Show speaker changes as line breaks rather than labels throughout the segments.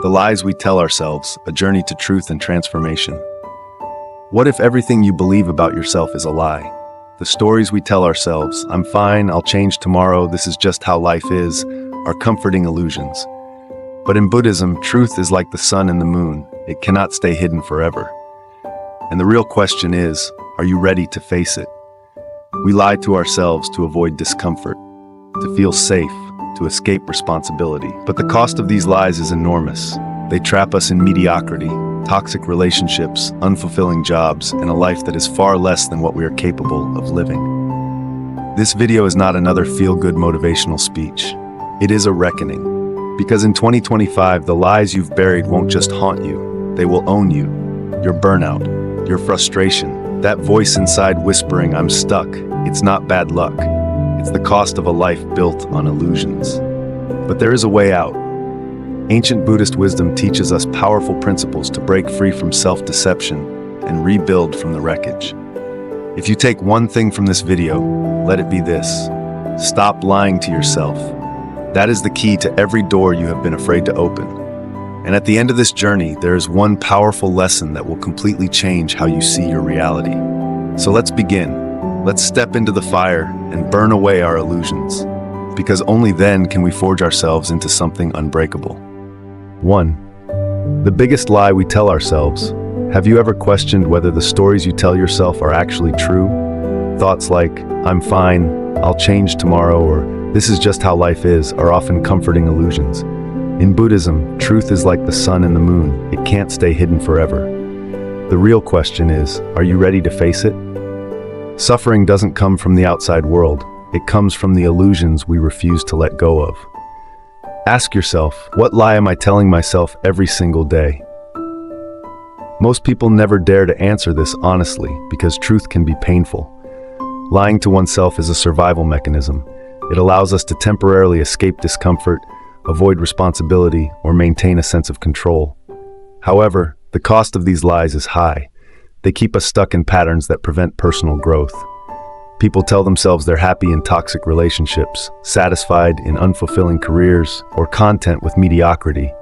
The lies we tell ourselves, a journey to truth and transformation. What if everything you believe about yourself is a lie? The stories we tell ourselves, I'm fine, I'll change tomorrow, this is just how life is, are comforting illusions. But in Buddhism, truth is like the sun and the moon. It cannot stay hidden forever. And the real question is, are you ready to face it? We lie to ourselves to avoid discomfort, to feel safe, to escape responsibility. But the cost of these lies is enormous. They trap us in mediocrity, toxic relationships, unfulfilling jobs, and a life that is far less than what we are capable of living. This video is not another feel-good motivational speech. It is a reckoning. Because in 2025, the lies you've buried won't just haunt you, they will own you. Your burnout, your frustration, that voice inside whispering, I'm stuck, it's not bad luck. It's the cost of a life built on illusions. But there is a way out. Ancient Buddhist wisdom teaches us powerful principles to break free from self-deception and rebuild from the wreckage. If you take one thing from this video, let it be this. Stop lying to yourself. That is the key to every door you have been afraid to open. And at the end of this journey, there is one powerful lesson that will completely change how you see your reality. So let's begin. Let's step into the fire and burn away our illusions, because only then can we forge ourselves into something unbreakable. 1. The biggest lie we tell ourselves. Have you ever questioned whether the stories you tell yourself are actually true? Thoughts like, I'm fine, I'll change tomorrow, or this is just how life is, are often comforting illusions. In Buddhism, truth is like the sun and the moon. It can't stay hidden forever. The real question is, are you ready to face it? Suffering doesn't come from the outside world. It comes from the illusions we refuse to let go of. Ask yourself, what lie am I telling myself every single day? Most people never dare to answer this honestly because truth can be painful. Lying to oneself is a survival mechanism. It allows us to temporarily escape discomfort, avoid responsibility, or maintain a sense of control. However, the cost of these lies is high. They keep us stuck in patterns that prevent personal growth. People tell themselves they're happy in toxic relationships, satisfied in unfulfilling careers, or content with mediocrity,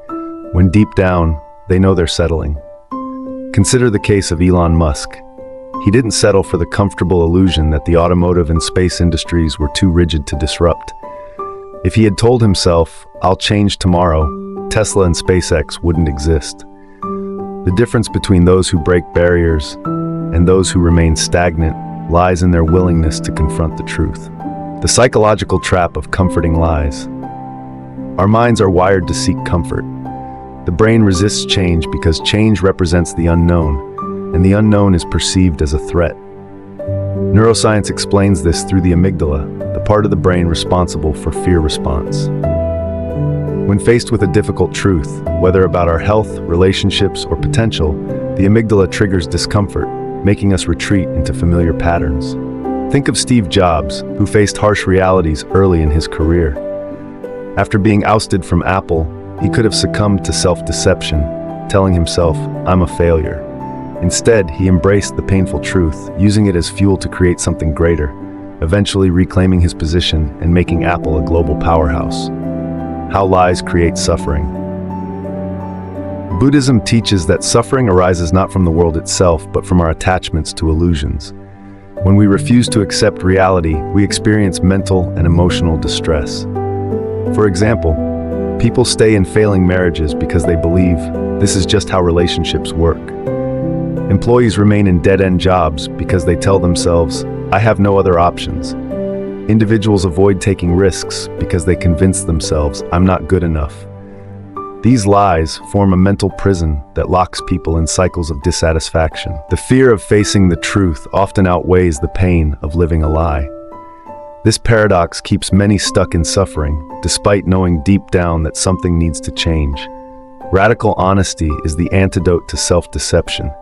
when deep down, they know they're settling. Consider the case of Elon Musk. He didn't settle for the comfortable illusion that the automotive and space industries were too rigid to disrupt. If he had told himself, I'll change tomorrow, Tesla and SpaceX wouldn't exist. The difference between those who break barriers and those who remain stagnant lies in their willingness to confront the truth. The psychological trap of comforting lies. Our minds are wired to seek comfort. The brain resists change because change represents the unknown, and the unknown is perceived as a threat. Neuroscience explains this through the amygdala, the part of the brain responsible for fear response. When faced with a difficult truth, whether about our health, relationships, or potential, the amygdala triggers discomfort, making us retreat into familiar patterns. Think of Steve Jobs, who faced harsh realities early in his career. After being ousted from Apple, he could have succumbed to self-deception, telling himself, I'm a failure. Instead, he embraced the painful truth, using it as fuel to create something greater, eventually reclaiming his position and making Apple a global powerhouse. How lies create suffering. Buddhism teaches that suffering arises not from the world itself, but from our attachments to illusions. When we refuse to accept reality, we experience mental and emotional distress. For example, people stay in failing marriages because they believe this is just how relationships work. Employees remain in dead-end jobs because they tell themselves, I have no other options. Individuals avoid taking risks because they convince themselves, I'm not good enough. These lies form a mental prison that locks people in cycles of dissatisfaction. The fear of facing the truth often outweighs the pain of living a lie. This paradox keeps many stuck in suffering, despite knowing deep down that something needs to change. Radical honesty is the antidote to self-deception.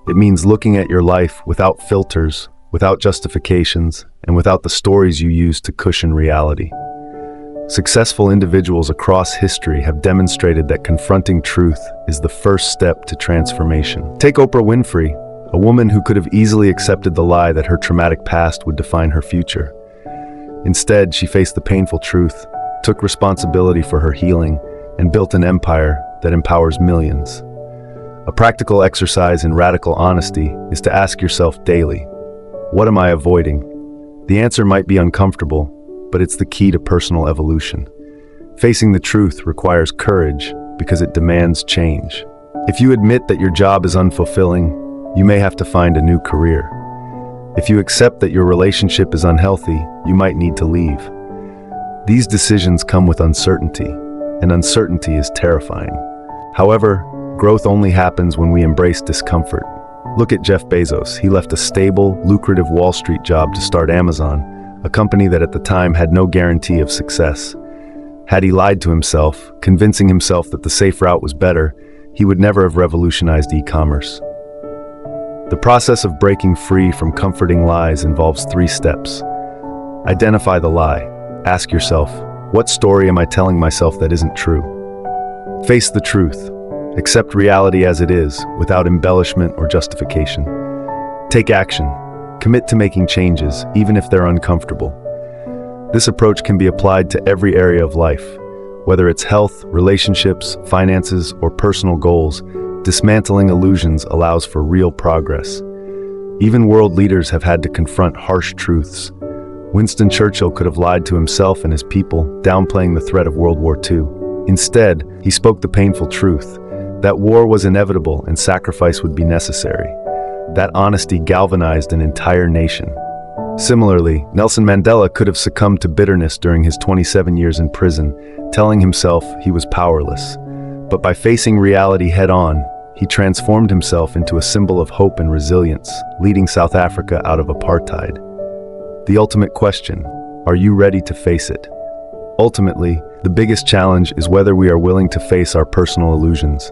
It means looking at your life without filters, without justifications, and without the stories you use to cushion reality. Successful individuals across history have demonstrated that confronting truth is the first step to transformation. Take Oprah Winfrey, a woman who could have easily accepted the lie that her traumatic past would define her future. Instead, she faced the painful truth, took responsibility for her healing, and built an empire that empowers millions. A practical exercise in radical honesty is to ask yourself daily, what am I avoiding? The answer might be uncomfortable, but it's the key to personal evolution. Facing the truth requires courage because it demands change. If you admit that your job is unfulfilling, you may have to find a new career. If you accept that your relationship is unhealthy, you might need to leave. These decisions come with uncertainty, and uncertainty is terrifying. However, growth only happens when we embrace discomfort. Look at Jeff Bezos. He left a stable, lucrative Wall Street job to start Amazon, a company that at the time had no guarantee of success. Had he lied to himself, convincing himself that the safe route was better, he would never have revolutionized e-commerce. The process of breaking free from comforting lies involves 3 steps. Identify the lie. Ask yourself, what story am I telling myself that isn't true? Face the truth. Accept reality as it is, without embellishment or justification. Take action. Commit to making changes, even if they're uncomfortable. This approach can be applied to every area of life. Whether it's health, relationships, finances, or personal goals, dismantling illusions allows for real progress. Even world leaders have had to confront harsh truths. Winston Churchill could have lied to himself and his people, downplaying the threat of World War II. Instead, he spoke the painful truth, that war was inevitable and sacrifice would be necessary. That honesty galvanized an entire nation. Similarly, Nelson Mandela could have succumbed to bitterness during his 27 years in prison, telling himself he was powerless. But by facing reality head-on, he transformed himself into a symbol of hope and resilience, leading South Africa out of apartheid. The ultimate question, are you ready to face it? Ultimately, the biggest challenge is whether we are willing to face our personal illusions.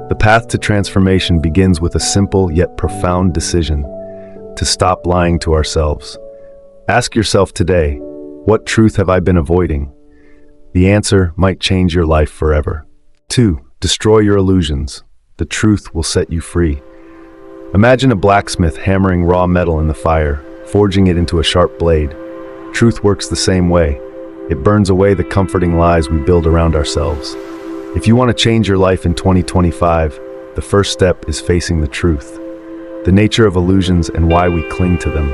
The path to transformation begins with a simple yet profound decision: to stop lying to ourselves. Ask yourself today, what truth have I been avoiding? The answer might change your life forever. 2. Destroy your illusions. The truth will set you free. Imagine a blacksmith hammering raw metal in the fire, forging it into a sharp blade. Truth works the same way. It burns away the comforting lies we build around ourselves. If you want to change your life in 2025, the first step is facing the truth. The nature of illusions and why we cling to them.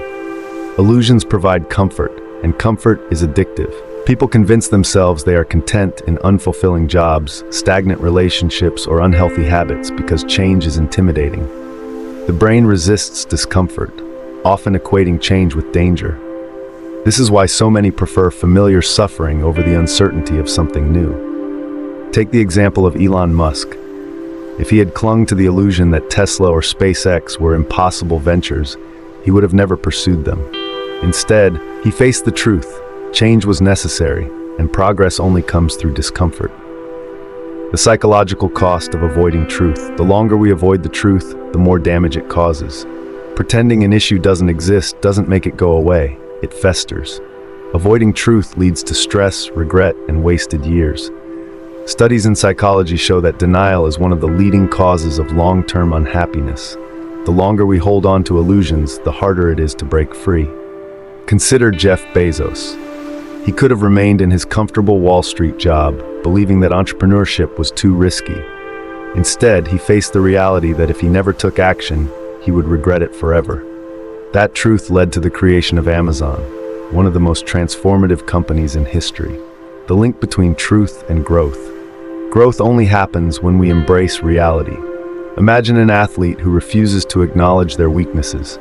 Illusions provide comfort, and comfort is addictive. People convince themselves they are content in unfulfilling jobs, stagnant relationships, or unhealthy habits because change is intimidating. The brain resists discomfort, often equating change with danger. This is why so many prefer familiar suffering over the uncertainty of something new. Take the example of Elon Musk. If he had clung to the illusion that Tesla or SpaceX were impossible ventures, he would have never pursued them. Instead, he faced the truth. Change was necessary, and progress only comes through discomfort. The psychological cost of avoiding truth. The longer we avoid the truth, the more damage it causes. Pretending an issue doesn't exist doesn't make it go away. It festers. Avoiding truth leads to stress, regret, and wasted years. Studies in psychology show that denial is one of the leading causes of long-term unhappiness. The longer we hold on to illusions, the harder it is to break free. Consider Jeff Bezos. He could have remained in his comfortable Wall Street job, believing that entrepreneurship was too risky. Instead, he faced the reality that if he never took action, he would regret it forever. That truth led to the creation of Amazon, one of the most transformative companies in history. The link between truth and growth. Growth only happens when we embrace reality. Imagine an athlete who refuses to acknowledge their weaknesses.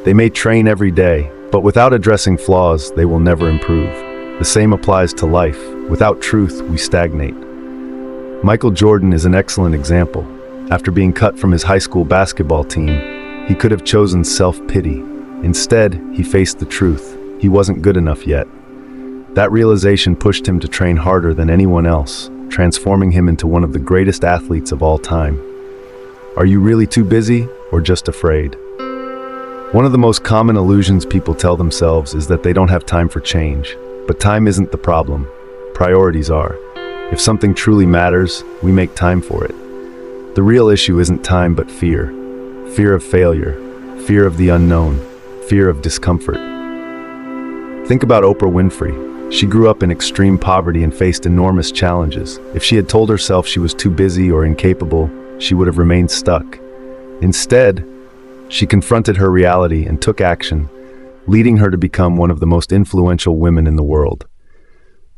They may train every day, but without addressing flaws, they will never improve. The same applies to life. Without truth, we stagnate. Michael Jordan is an excellent example. After being cut from his high school basketball team, he could have chosen self-pity. Instead, he faced the truth. He wasn't good enough yet. That realization pushed him to train harder than anyone else, transforming him into one of the greatest athletes of all time. Are you really too busy or just afraid? One of the most common illusions people tell themselves is that they don't have time for change. But time isn't the problem. Priorities are. If something truly matters, we make time for it. The real issue isn't time but fear. Fear of failure, fear of the unknown, fear of discomfort. Think about Oprah Winfrey. She grew up in extreme poverty and faced enormous challenges. If she had told herself she was too busy or incapable, she would have remained stuck. Instead, she confronted her reality and took action, leading her to become one of the most influential women in the world.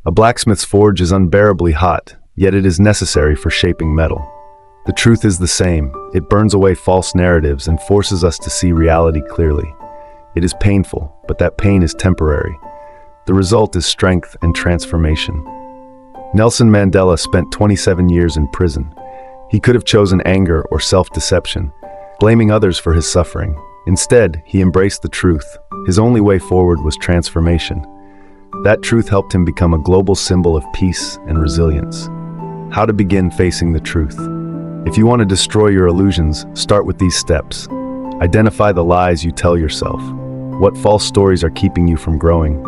A blacksmith's forge is unbearably hot, yet it is necessary for shaping metal. The truth is the same. It burns away false narratives and forces us to see reality clearly. It is painful, but that pain is temporary. The result is strength and transformation. Nelson Mandela spent 27 years in prison. He could have chosen anger or self-deception, blaming others for his suffering. Instead, he embraced the truth. His only way forward was transformation. That truth helped him become a global symbol of peace and resilience. How to begin facing the truth. If you want to destroy your illusions, start with these steps. Identify the lies you tell yourself. What false stories are keeping you from growing?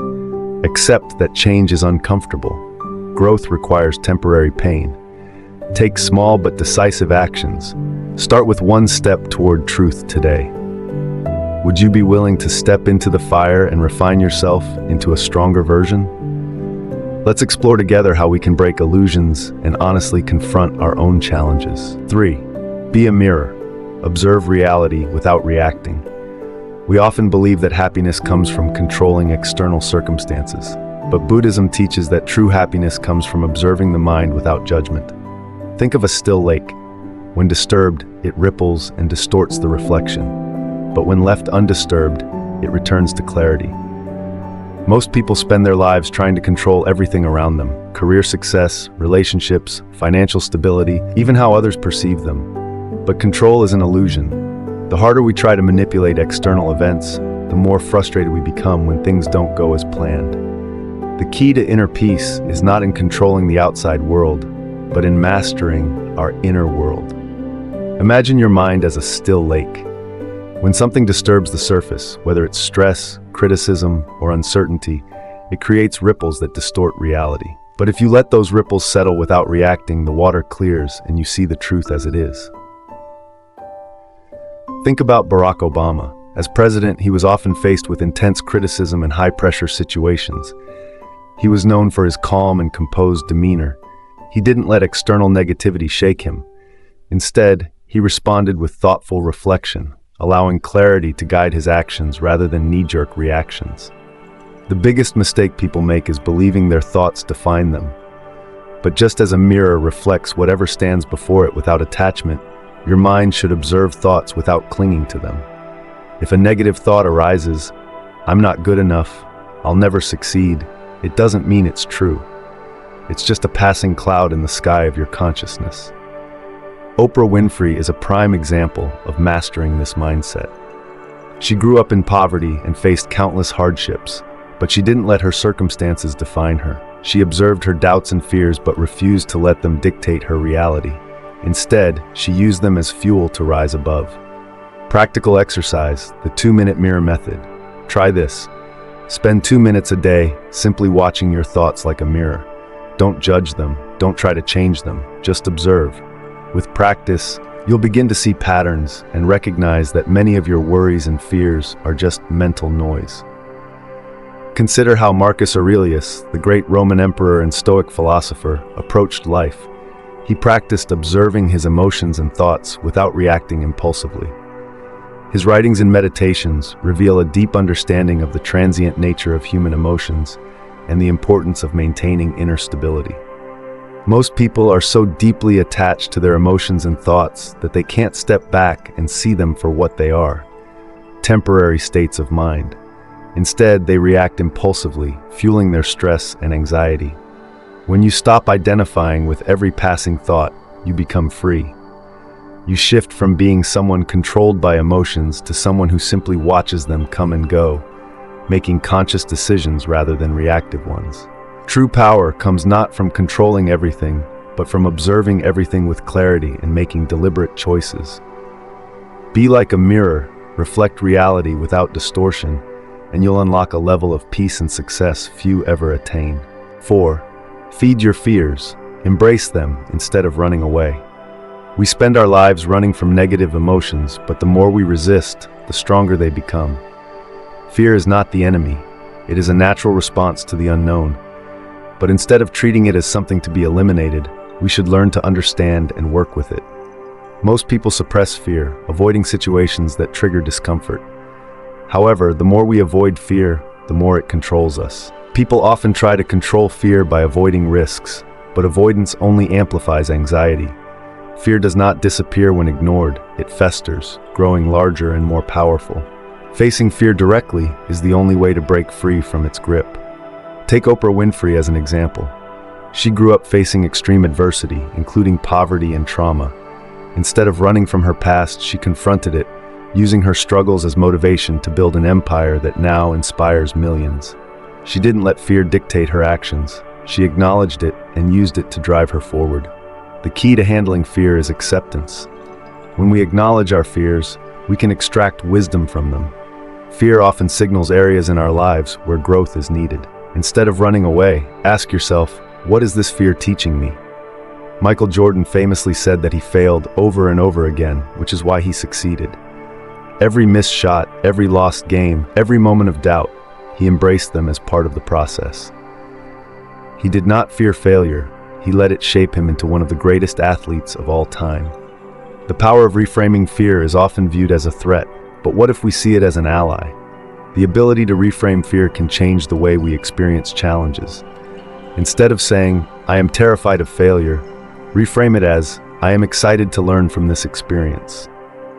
Accept that change is uncomfortable. Growth requires temporary pain. Take small but decisive actions. Start with one step toward truth today. Would you be willing to step into the fire and refine yourself into a stronger version? Let's explore together how we can break illusions and honestly confront our own challenges. 3. Be a mirror. Observe reality without reacting. We often believe that happiness comes from controlling external circumstances, but Buddhism teaches that true happiness comes from observing the mind without judgment. Think of a still lake. When disturbed, it ripples and distorts the reflection, but when left undisturbed, it returns to clarity. Most people spend their lives trying to control everything around them: career success, relationships, financial stability, even how others perceive them. But control is an illusion. The harder we try to manipulate external events, the more frustrated we become when things don't go as planned. The key to inner peace is not in controlling the outside world, but in mastering our inner world. Imagine your mind as a still lake. When something disturbs the surface, whether it's stress, criticism, or uncertainty, it creates ripples that distort reality. But if you let those ripples settle without reacting, the water clears and you see the truth as it is. Think about Barack Obama. As president, he was often faced with intense criticism and high-pressure situations. He was known for his calm and composed demeanor. He didn't let external negativity shake him. Instead, he responded with thoughtful reflection, allowing clarity to guide his actions rather than knee-jerk reactions. The biggest mistake people make is believing their thoughts define them. But just as a mirror reflects whatever stands before it without attachment, your mind should observe thoughts without clinging to them. If a negative thought arises, "I'm not good enough, I'll never succeed," it doesn't mean it's true. It's just a passing cloud in the sky of your consciousness. Oprah Winfrey is a prime example of mastering this mindset. She grew up in poverty and faced countless hardships, but she didn't let her circumstances define her. She observed her doubts and fears but refused to let them dictate her reality. Instead, she used them as fuel to rise above. Practical exercise, the 2-minute mirror method. Try this. Spend 2 minutes a day simply watching your thoughts like a mirror. Don't judge them, don't try to change them, just observe. With practice, you'll begin to see patterns and recognize that many of your worries and fears are just mental noise. Consider how Marcus Aurelius, the great Roman emperor and Stoic philosopher, approached life. He practiced observing his emotions and thoughts without reacting impulsively. His writings and meditations reveal a deep understanding of the transient nature of human emotions and the importance of maintaining inner stability. Most people are so deeply attached to their emotions and thoughts that they can't step back and see them for what they are: temporary states of mind. Instead, they react impulsively, fueling their stress and anxiety. When you stop identifying with every passing thought, you become free. You shift from being someone controlled by emotions to someone who simply watches them come and go, making conscious decisions rather than reactive ones. True power comes not from controlling everything, but from observing everything with clarity and making deliberate choices. Be like a mirror, reflect reality without distortion, and you'll unlock a level of peace and success few ever attain. 4. Feed your fears. Embrace them instead of running away. We spend our lives running from negative emotions, but the more we resist, the stronger they become. Fear is not the enemy. It is a natural response to the unknown. But instead of treating it as something to be eliminated, we should learn to understand and work with it. Most people suppress fear, avoiding situations that trigger discomfort. However, the more we avoid fear, the more it controls us. People often try to control fear by avoiding risks, but avoidance only amplifies anxiety. Fear does not disappear when ignored, it festers, growing larger and more powerful. Facing fear directly is the only way to break free from its grip. Take Oprah Winfrey as an example. She grew up facing extreme adversity, including poverty and trauma. Instead of running from her past, she confronted it, using her struggles as motivation to build an empire that now inspires millions. She didn't let fear dictate her actions. She acknowledged it and used it to drive her forward. The key to handling fear is acceptance. When we acknowledge our fears, we can extract wisdom from them. Fear often signals areas in our lives where growth is needed. Instead of running away, ask yourself, what is this fear teaching me? Michael Jordan famously said that he failed over and over again, which is why he succeeded. Every missed shot, every lost game, every moment of doubt, he embraced them as part of the process. He did not fear failure. He let it shape him into one of the greatest athletes of all time. The power of reframing fear is often viewed as a threat, but what if we see it as an ally? The ability to reframe fear can change the way we experience challenges. Instead of saying, I am terrified of failure, reframe it as, I am excited to learn from this experience.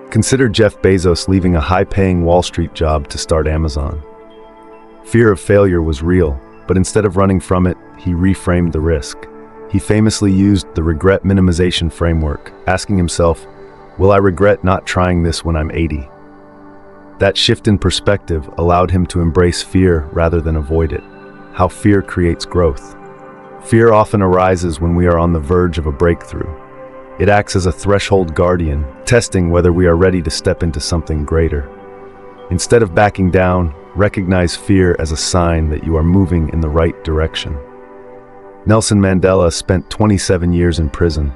Consider Jeff Bezos leaving a high-paying Wall Street job to start Amazon. Fear of failure was real, but instead of running from it, he reframed the risk. He famously used the regret minimization framework, asking himself, will I regret not trying this when I'm 80? That shift in perspective allowed him to embrace fear rather than avoid it. How fear creates growth. Fear often arises when we are on the verge of a breakthrough. It acts as a threshold guardian, testing whether we are ready to step into something greater. Instead of backing down, recognize fear as a sign that you are moving in the right direction. Nelson Mandela spent 27 years in prison,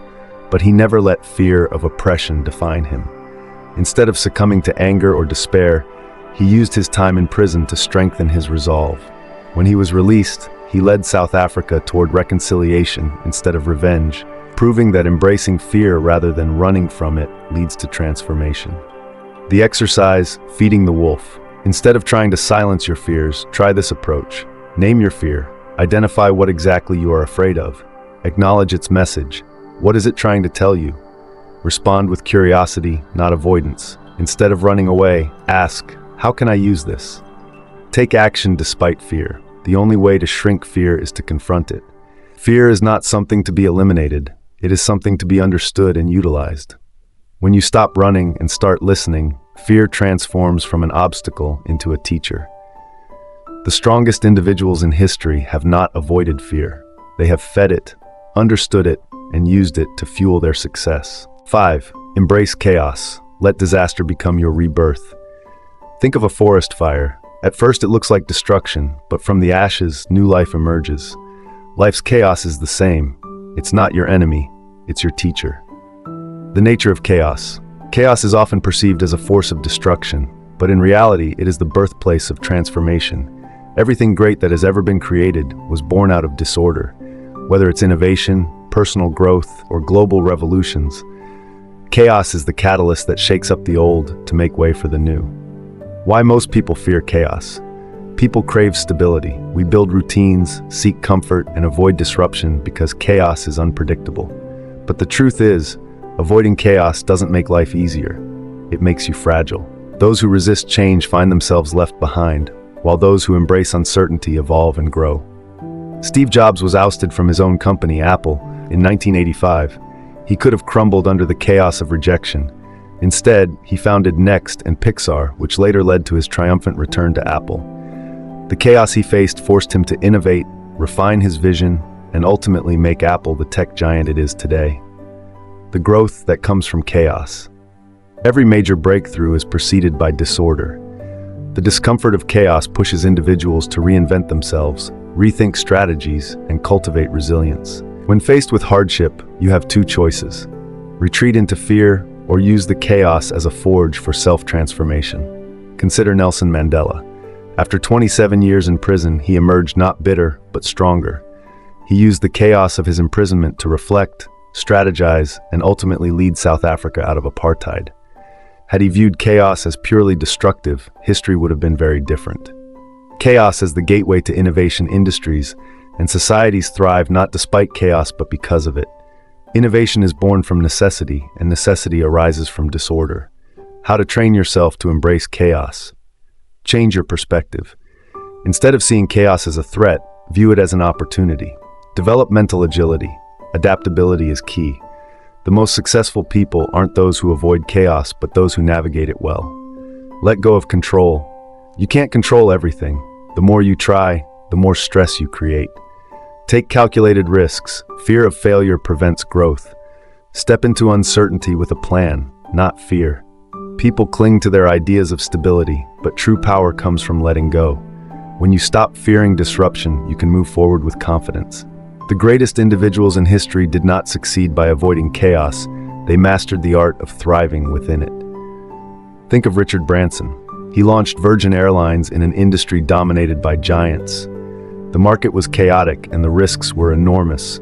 but he never let fear of oppression define him. Instead of succumbing to anger or despair, he used his time in prison to strengthen his resolve. When he was released, he led South Africa toward reconciliation instead of revenge, proving that embracing fear rather than running from it leads to transformation. The exercise, feeding the wolf. Instead of trying to silence your fears, try this approach. Name your fear. Identify what exactly you are afraid of. Acknowledge its message. What is it trying to tell you? Respond with curiosity, not avoidance. Instead of running away, ask, how can I use this? Take action despite fear. The only way to shrink fear is to confront it. Fear is not something to be eliminated. It is something to be understood and utilized. When you stop running and start listening, fear transforms from an obstacle into a teacher. The strongest individuals in history have not avoided fear. They have fed it, understood it, and used it to fuel their success. 5. Embrace chaos. Let disaster become your rebirth. Think of a forest fire. At first it looks like destruction, but from the ashes, new life emerges. Life's chaos is the same. It's not your enemy, it's your teacher. The nature of chaos. Chaos is often perceived as a force of destruction, but in reality it is the birthplace of transformation. Everything great that has ever been created was born out of disorder. Whether it's innovation, personal growth, or global revolutions, chaos is the catalyst that shakes up the old to make way for the new. Why most people fear chaos? People crave stability. We build routines, seek comfort, and avoid disruption because chaos is unpredictable. But the truth is, avoiding chaos doesn't make life easier. It makes you fragile. Those who resist change find themselves left behind, while those who embrace uncertainty evolve and grow. Steve Jobs was ousted from his own company, Apple, in 1985. He could have crumbled under the chaos of rejection. Instead, he founded Next and Pixar, which later led to his triumphant return to Apple. The chaos he faced forced him to innovate, refine his vision, and ultimately make Apple the tech giant it is today. The growth that comes from chaos. Every major breakthrough is preceded by disorder. The discomfort of chaos pushes individuals to reinvent themselves, rethink strategies, and cultivate resilience. When faced with hardship, you have two choices: retreat into fear or use the chaos as a forge for self-transformation. Consider Nelson Mandela. After 27 years in prison, he emerged not bitter, but stronger. He used the chaos of his imprisonment to reflect, strategize, and ultimately lead South Africa out of apartheid. Had he viewed chaos as purely destructive, history would have been very different. Chaos is the gateway to innovation industries, and societies thrive not despite chaos but because of it. Innovation is born from necessity, and necessity arises from disorder. How to train yourself to embrace chaos. Change your perspective. Instead of seeing chaos as a threat, view it as an opportunity. Develop mental agility. Adaptability is key. The most successful people aren't those who avoid chaos, but those who navigate it well. Let go of control. You can't control everything. The more you try, the more stress you create. Take calculated risks. Fear of failure prevents growth. Step into uncertainty with a plan, not fear. People cling to their ideas of stability, but true power comes from letting go. When you stop fearing disruption, you can move forward with confidence. The greatest individuals in history did not succeed by avoiding chaos. They mastered the art of thriving within it. Think of Richard Branson. He launched Virgin Airlines in an industry dominated by giants. The market was chaotic and the risks were enormous.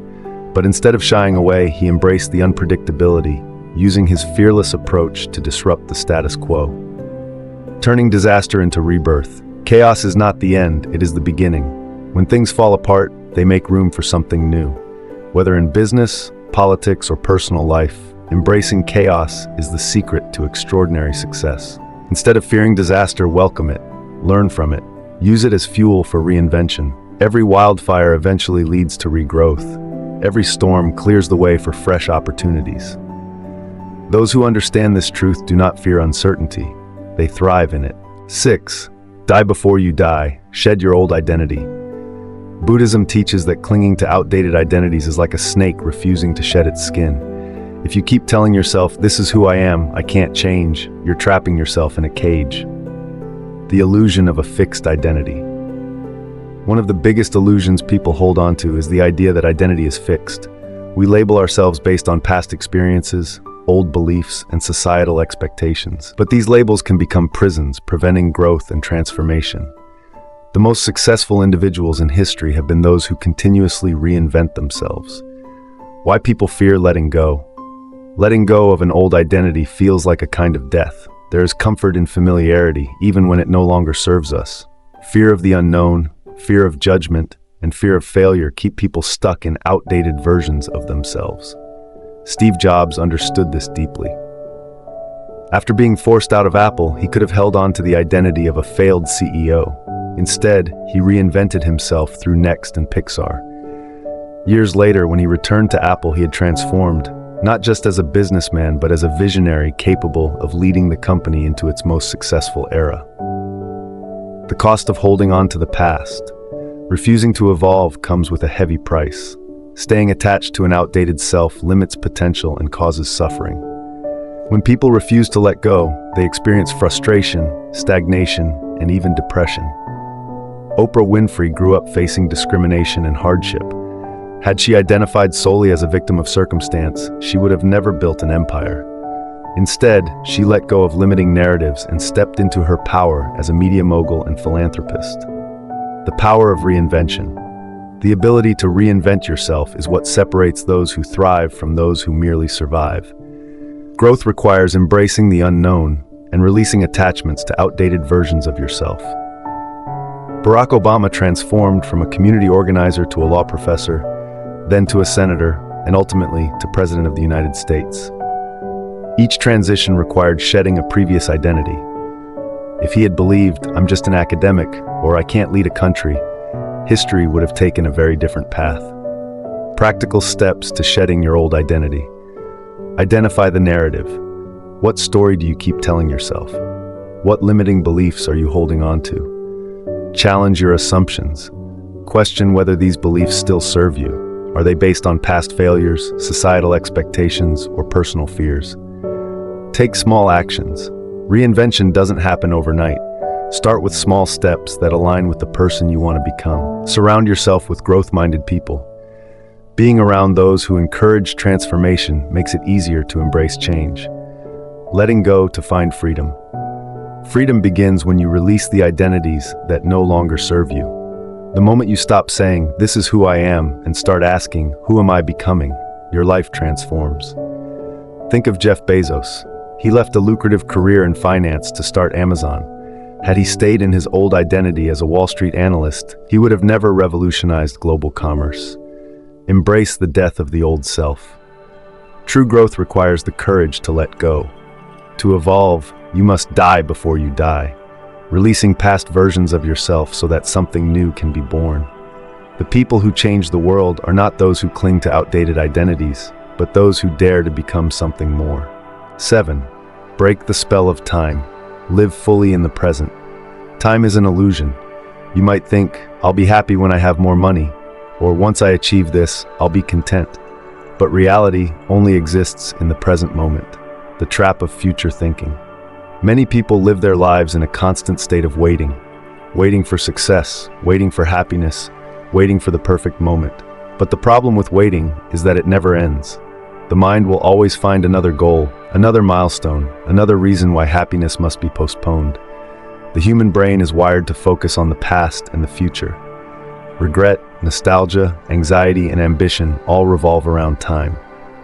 But instead of shying away, he embraced the unpredictability, using his fearless approach to disrupt the status quo. Turning disaster into rebirth. Chaos is not the end, it is the beginning. When things fall apart, they make room for something new. Whether in business, politics, or personal life, embracing chaos is the secret to extraordinary success. Instead of fearing disaster, welcome it, learn from it, use it as fuel for reinvention. Every wildfire eventually leads to regrowth. Every storm clears the way for fresh opportunities. Those who understand this truth do not fear uncertainty. They thrive in it. 6. Die before you die. Shed your old identity. Buddhism teaches that clinging to outdated identities is like a snake refusing to shed its skin. If you keep telling yourself, "This is who I am, I can't change," you're trapping yourself in a cage. The illusion of a fixed identity. One of the biggest illusions people hold on to is the idea that identity is fixed. We label ourselves based on past experiences, old beliefs, and societal expectations. But these labels can become prisons, preventing growth and transformation. The most successful individuals in history have been those who continuously reinvent themselves. Why people fear letting go. Letting go of an old identity feels like a kind of death. There is comfort in familiarity, even when it no longer serves us. Fear of the unknown, fear of judgment, and fear of failure keep people stuck in outdated versions of themselves. Steve Jobs understood this deeply. After being forced out of Apple, he could have held on to the identity of a failed CEO. Instead, he reinvented himself through Next and Pixar. Years later, when he returned to Apple, he had transformed, not just as a businessman, but as a visionary capable of leading the company into its most successful era. The cost of holding on to the past. Refusing to evolve comes with a heavy price. Staying attached to an outdated self limits potential and causes suffering. When people refuse to let go, they experience frustration, stagnation, and even depression. Oprah Winfrey grew up facing discrimination and hardship. Had she identified solely as a victim of circumstance, she would have never built an empire. Instead, she let go of limiting narratives and stepped into her power as a media mogul and philanthropist. The power of reinvention. The ability to reinvent yourself is what separates those who thrive from those who merely survive. Growth requires embracing the unknown and releasing attachments to outdated versions of yourself. Barack Obama transformed from a community organizer to a law professor, then to a senator, and ultimately to President of the United States. Each transition required shedding a previous identity. If he had believed, "I'm just an academic," or "I can't lead a country," history would have taken a very different path. Practical steps to shedding your old identity. Identify the narrative. What story do you keep telling yourself? What limiting beliefs are you holding on to? Challenge your assumptions. Question whether these beliefs still serve you. Are they based on past failures, societal expectations, or personal fears? Take small actions. Reinvention doesn't happen overnight. Start with small steps that align with the person you want to become. Surround yourself with growth-minded people. Being around those who encourage transformation makes it easier to embrace change. Letting go to find freedom. Freedom begins when you release the identities that no longer serve you. The moment you stop saying, "This is who I am," and start asking, "Who am I becoming?" your life transforms. Think of Jeff Bezos. He left a lucrative career in finance to start Amazon. Had he stayed in his old identity as a Wall Street analyst, he would have never revolutionized global commerce. Embrace the death of the old self. True growth requires the courage to let go. To evolve, you must die before you die, releasing past versions of yourself so that something new can be born. The people who change the world are not those who cling to outdated identities, but those who dare to become something more. 7. Break the spell of time. Live fully in the present. Time is an illusion. You might think, "I'll be happy when I have more money," or "Once I achieve this, I'll be content." But reality only exists in the present moment, the trap of future thinking. Many people live their lives in a constant state of waiting for success, waiting for happiness, waiting for the perfect moment. But the problem with waiting is that it never ends. The mind will always find another goal, another milestone, another reason why happiness must be postponed. The human brain is wired to focus on the past and the future. Regret, nostalgia, anxiety, and ambition all revolve around time.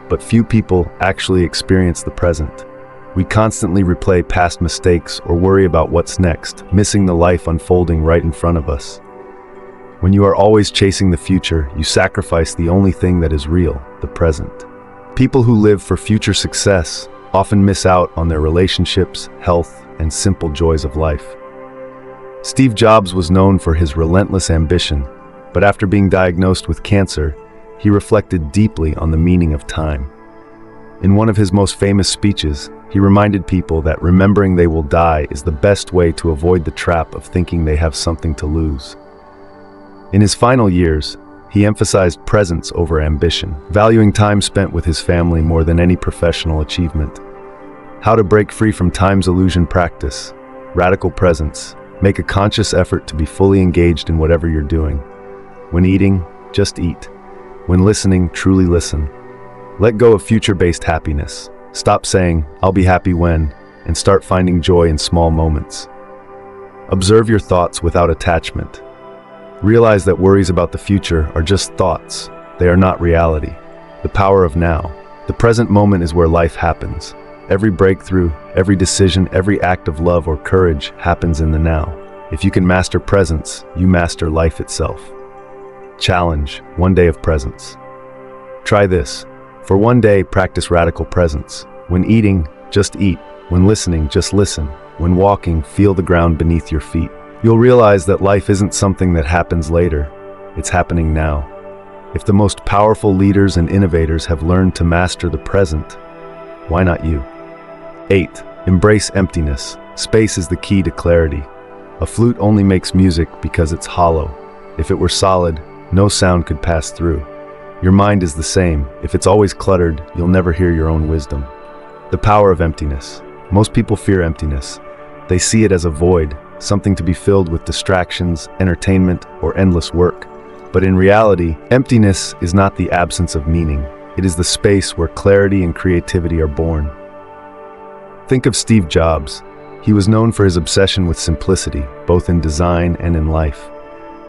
But few people actually experience the present. We constantly replay past mistakes or worry about what's next, missing the life unfolding right in front of us. When you are always chasing the future, you sacrifice the only thing that is real, the present. People who live for future success often miss out on their relationships, health, and simple joys of life. Steve Jobs was known for his relentless ambition, but after being diagnosed with cancer, he reflected deeply on the meaning of time. In one of his most famous speeches, he reminded people that remembering they will die is the best way to avoid the trap of thinking they have something to lose. In his final years, he emphasized presence over ambition, valuing time spent with his family more than any professional achievement. How to break free from time's illusion practice. Radical presence. Make a conscious effort to be fully engaged in whatever you're doing. When eating, just eat. When listening, truly listen. Let go of future-based happiness. Stop saying, "I'll be happy when," and start finding joy in small moments. Observe your thoughts without attachment. Realize that worries about the future are just thoughts. They are not reality. The power of now. The present moment is where life happens. Every breakthrough, every decision, every act of love or courage happens in the now. If you can master presence, you master life itself. Challenge: 1 day of presence. Try this. For 1 day, practice radical presence. When eating, just eat. When listening, just listen. When walking, feel the ground beneath your feet. You'll realize that life isn't something that happens later. It's happening now. If the most powerful leaders and innovators have learned to master the present, why not you? 8. Embrace emptiness. Space is the key to clarity. A flute only makes music because it's hollow. If it were solid, no sound could pass through. Your mind is the same. If it's always cluttered, you'll never hear your own wisdom. The power of emptiness. Most people fear emptiness. They see it as a void, something to be filled with distractions, entertainment, or endless work. But in reality, emptiness is not the absence of meaning. It is the space where clarity and creativity are born. Think of Steve Jobs. He was known for his obsession with simplicity, both in design and in life.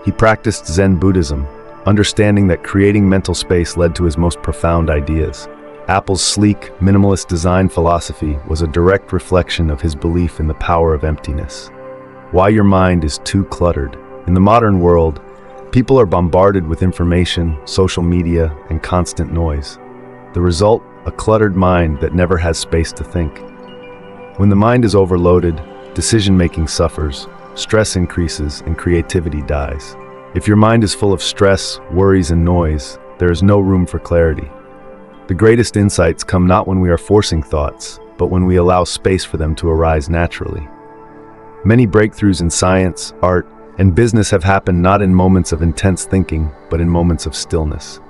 He practiced Zen Buddhism, understanding that creating mental space led to his most profound ideas. Apple's sleek, minimalist design philosophy was a direct reflection of his belief in the power of emptiness. Why your mind is too cluttered. In the modern world, people are bombarded with information, social media, and constant noise. The result, a cluttered mind that never has space to think. When the mind is overloaded, decision-making suffers, stress increases, and creativity dies. If your mind is full of stress, worries, and noise, there is no room for clarity. The greatest insights come not when we are forcing thoughts, but when we allow space for them to arise naturally. Many breakthroughs in science, art, and business have happened not in moments of intense thinking, but in moments of stillness.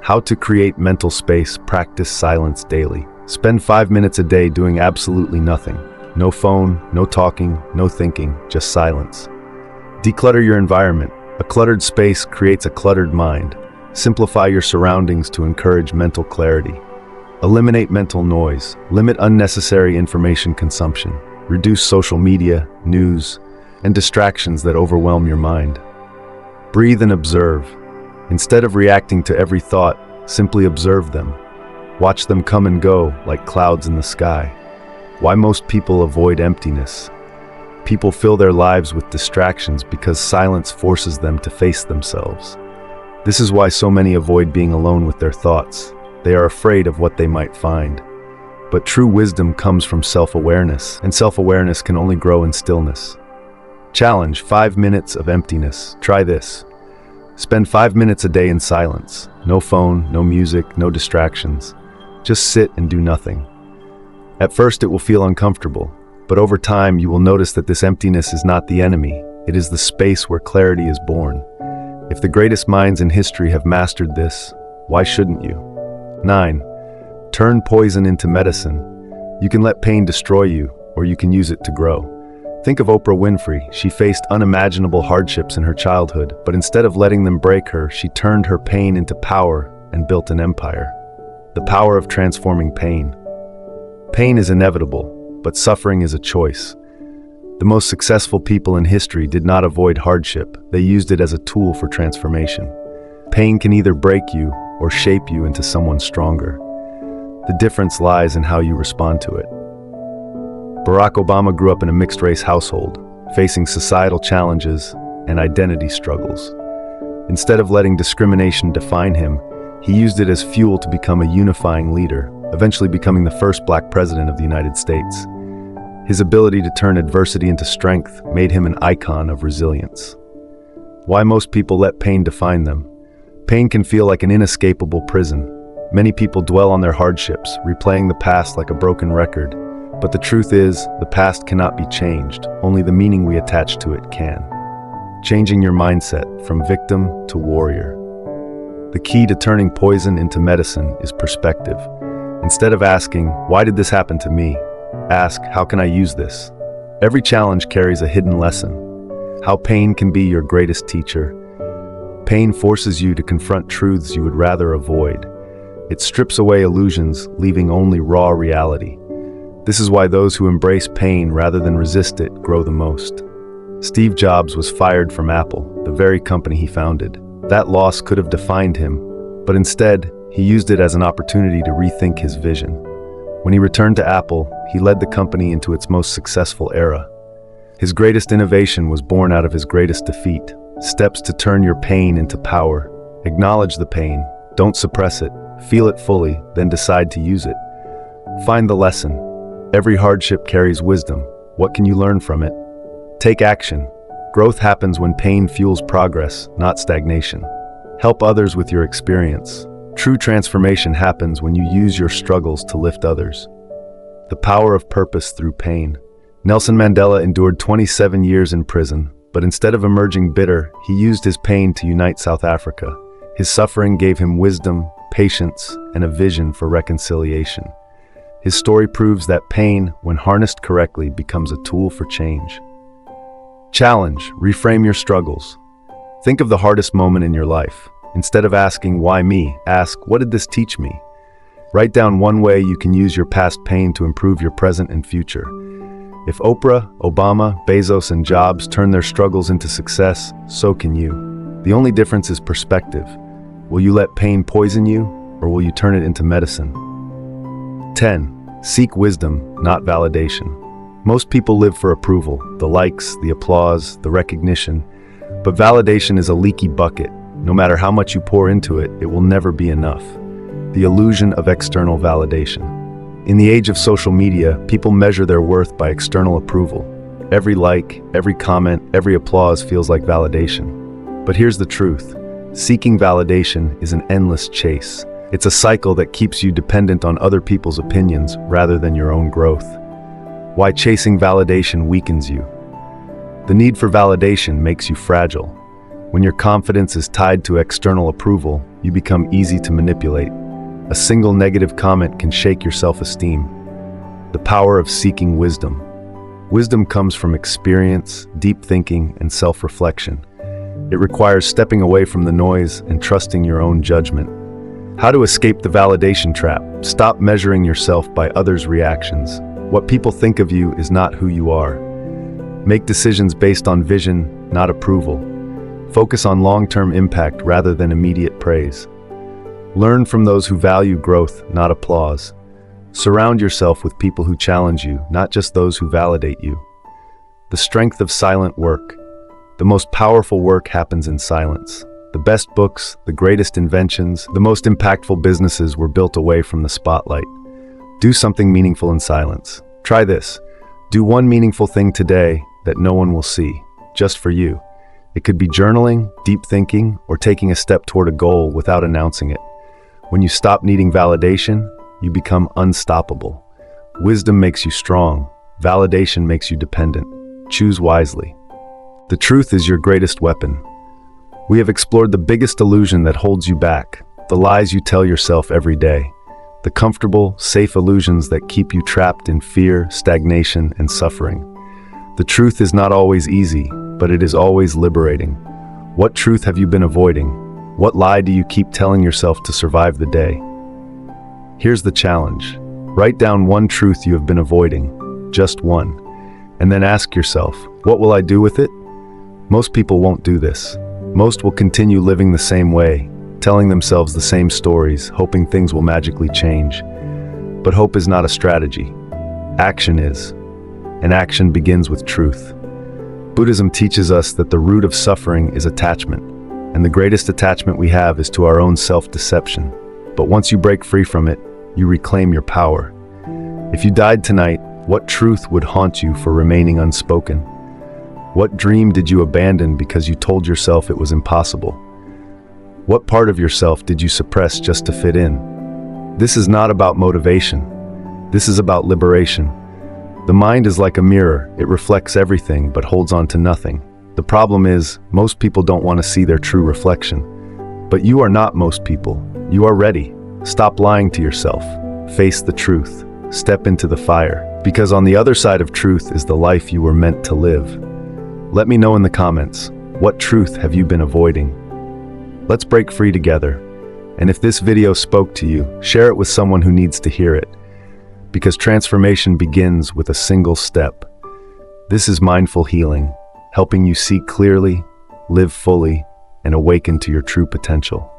How to create mental space. Practice silence daily. Spend 5 minutes a day doing absolutely nothing. No phone, no talking, no thinking, just silence. Declutter your environment. A cluttered space creates a cluttered mind. Simplify your surroundings to encourage mental clarity. Eliminate mental noise. Limit unnecessary information consumption. Reduce social media, news, and distractions that overwhelm your mind. Breathe and observe. Instead of reacting to every thought, simply observe them. Watch them come and go like clouds in the sky. Why most people avoid emptiness? People fill their lives with distractions because silence forces them to face themselves. This is why so many avoid being alone with their thoughts. They are afraid of what they might find. But true wisdom comes from self-awareness, and self-awareness can only grow in stillness. Challenge: 5 minutes of emptiness. Try this. Spend 5 minutes a day in silence. No phone, no music, no distractions. Just sit and do nothing. At first it will feel uncomfortable, but over time you will notice that this emptiness is not the enemy. It is the space where clarity is born. If the greatest minds in history have mastered this, why shouldn't you? 9. Turn poison into medicine. You can let pain destroy you, or you can use it to grow. Think of Oprah Winfrey. She faced unimaginable hardships in her childhood, but instead of letting them break her, she turned her pain into power and built an empire. The power of transforming pain. Pain is inevitable, but suffering is a choice. The most successful people in history did not avoid hardship. They used it as a tool for transformation. Pain can either break you or shape you into someone stronger. The difference lies in how you respond to it. Barack Obama grew up in a mixed-race household, facing societal challenges and identity struggles. Instead of letting discrimination define him, he used it as fuel to become a unifying leader, eventually becoming the first Black president of the United States. His ability to turn adversity into strength made him an icon of resilience. Why most people let pain define them? Pain can feel like an inescapable prison. Many people dwell on their hardships, replaying the past like a broken record. But the truth is, the past cannot be changed. Only the meaning we attach to it can. Changing your mindset from victim to warrior. The key to turning poison into medicine is perspective. Instead of asking, "Why did this happen to me?" ask, "How can I use this?" Every challenge carries a hidden lesson. How pain can be your greatest teacher. Pain forces you to confront truths you would rather avoid. It strips away illusions, leaving only raw reality. This is why those who embrace pain rather than resist it grow the most. Steve Jobs was fired from Apple, the very company he founded. That loss could have defined him, but instead, he used it as an opportunity to rethink his vision. When he returned to Apple, he led the company into its most successful era. His greatest innovation was born out of his greatest defeat. Steps to turn your pain into power. Acknowledge the pain. Don't suppress it. Feel it fully, then decide to use it. Find the lesson. Every hardship carries wisdom. What can you learn from it? Take action. Growth happens when pain fuels progress, not stagnation. Help others with your experience. True transformation happens when you use your struggles to lift others. The power of purpose through pain. Nelson Mandela endured 27 years in prison, but instead of emerging bitter, he used his pain to unite South Africa. His suffering gave him wisdom, patience, and a vision for reconciliation. His story proves that pain, when harnessed correctly, becomes a tool for change. Challenge: reframe your struggles. Think of the hardest moment in your life. Instead of asking, "Why me?" ask, "What did this teach me?" Write down one way you can use your past pain to improve your present and future. If Oprah, Obama, Bezos, and Jobs turn their struggles into success, so can you. The only difference is perspective. Will you let pain poison you, or will you turn it into medicine? 10. Seek wisdom, not validation. Most people live for approval, the likes, the applause, the recognition. But validation is a leaky bucket. No matter how much you pour into it, it will never be enough. The illusion of external validation. In the age of social media, people measure their worth by external approval. Every like, every comment, every applause feels like validation. But here's the truth. Seeking validation is an endless chase. It's a cycle that keeps you dependent on other people's opinions rather than your own growth. Why chasing validation weakens you. The need for validation makes you fragile. When your confidence is tied to external approval, you become easy to manipulate. A single negative comment can shake your self-esteem. The power of seeking wisdom. Wisdom comes from experience, deep thinking, and self-reflection. It requires stepping away from the noise and trusting your own judgment. How to escape the validation trap. Stop measuring yourself by others' reactions. What people think of you is not who you are. Make decisions based on vision, not approval. Focus on long-term impact rather than immediate praise. Learn from those who value growth, not applause. Surround yourself with people who challenge you, not just those who validate you. The strength of silent work. The most powerful work happens in silence. The best books, the greatest inventions, the most impactful businesses were built away from the spotlight. Do something meaningful in silence. Try this. Do one meaningful thing today that no one will see, just for you. It could be journaling, deep thinking, or taking a step toward a goal without announcing it. When you stop needing validation, you become unstoppable. Wisdom makes you strong. Validation makes you dependent. Choose wisely. The truth is your greatest weapon. We have explored the biggest illusion that holds you back, the lies you tell yourself every day, the comfortable, safe illusions that keep you trapped in fear, stagnation, and suffering. The truth is not always easy, but it is always liberating. What truth have you been avoiding? What lie do you keep telling yourself to survive the day? Here's the challenge. Write down one truth you have been avoiding, just one, and then ask yourself, what will I do with it? Most people won't do this. Most will continue living the same way, telling themselves the same stories, hoping things will magically change. But hope is not a strategy. Action is. And action begins with truth. Buddhism teaches us that the root of suffering is attachment, and the greatest attachment we have is to our own self-deception. But once you break free from it, you reclaim your power. If you died tonight, what truth would haunt you for remaining unspoken? What dream did you abandon because you told yourself it was impossible? What part of yourself did you suppress just to fit in? This is not about motivation. This is about liberation. The mind is like a mirror. It reflects everything but holds on to nothing. The problem is, most people don't want to see their true reflection. But you are not most people. You are ready. Stop lying to yourself. Face the truth. Step into the fire. Because on the other side of truth is the life you were meant to live. Let me know in the comments, what truth have you been avoiding? Let's break free together. And if this video spoke to you, share it with someone who needs to hear it. Because transformation begins with a single step. This is Mindful Healing, helping you see clearly, live fully, and awaken to your true potential.